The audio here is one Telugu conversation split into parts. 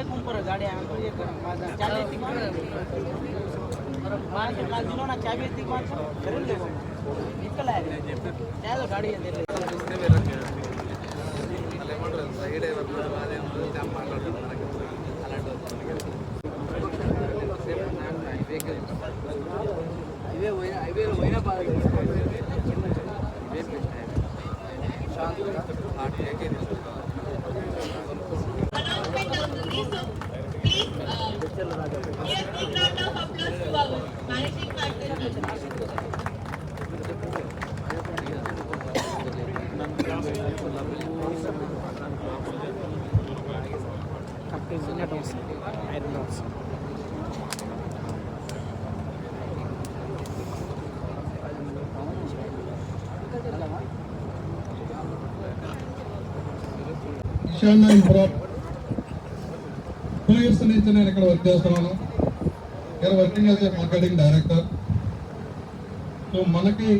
एक ऊपर गाड़ी दिलो ना चाबी थी निकल गाड़ी టూ ఇయర్స్ నుంచి నేను ఇక్కడ వర్క్ చేస్తున్నాను. ఇక్కడ working as a marketing director. So మనకి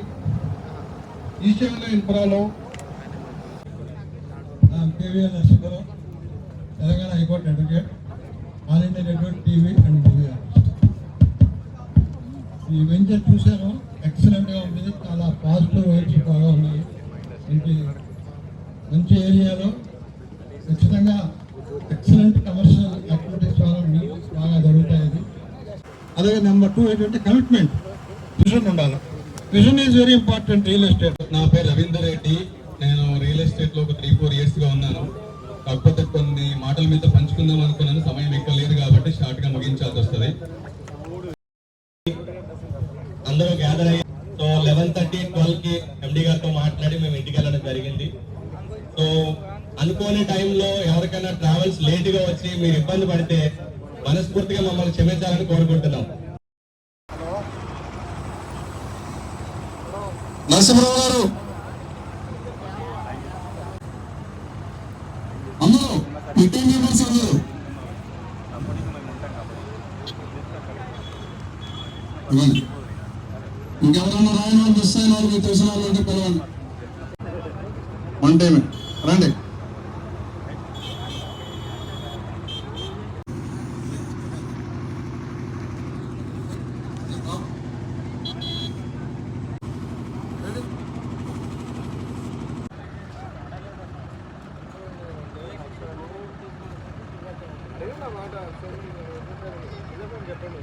ఈశాన్య ఇన్ఫ్రాలో KVL Narasimharao, Telangana high court advocate, all India network TV and movie artist. ఈ వెంచర్ చూశాను, ఎక్సలెంట్గా ఉంది. చాలా పాజిటివ్ వైబ్స్ బాగా ఉన్నాయి. ఇంటి మంచి ఏరియాలో ఖచ్చితంగా ఎక్సలెంట్ కమర్షియల్ యాక్టివిటీస్ ద్వారా బాగా జరుగుతాయి. అలాగే నెంబర్ 2 ఏంటంటే కమిట్మెంట్, విజన్ ఉండాలి. Vision is very important real estate. నా పేరు రవీందర్ రెడ్డి. నేను రియల్ ఎస్టేట్లో ఒక 3-4 ఇయర్స్గా ఉన్నాను. కాకపోతే కొన్ని మాటల మీద పంచుకుందాం అనుకున్నాను, సమయం ఎక్కువ లేదు కాబట్టి షార్ట్గా ముగించాల్సి వస్తుంది. అందరూ గ్యాదర్ అయ్యి సో 11:30-12కి ఎండి గారితో మాట్లాడి మేము ఇంటికి వెళ్ళడం జరిగింది. సో అనుకోని టైంలో ఎవరికైనా ట్రావెల్స్ లేట్గా వచ్చి మీరు ఇబ్బంది పడితే మనస్ఫూర్తిగా మమ్మల్ని క్షమించాలని కోరుకుంటున్నాం. నరసింహరావు గారు అందరూ మెంబర్స్ అందరూ ఇంకెవరన్నా రాయని వాళ్ళు మిస్ అయిన వాళ్ళు మీకు తెలిసిన వాళ్ళు ఉంటే పిలవండి. వన్ టైమే రండి. చెప్పండి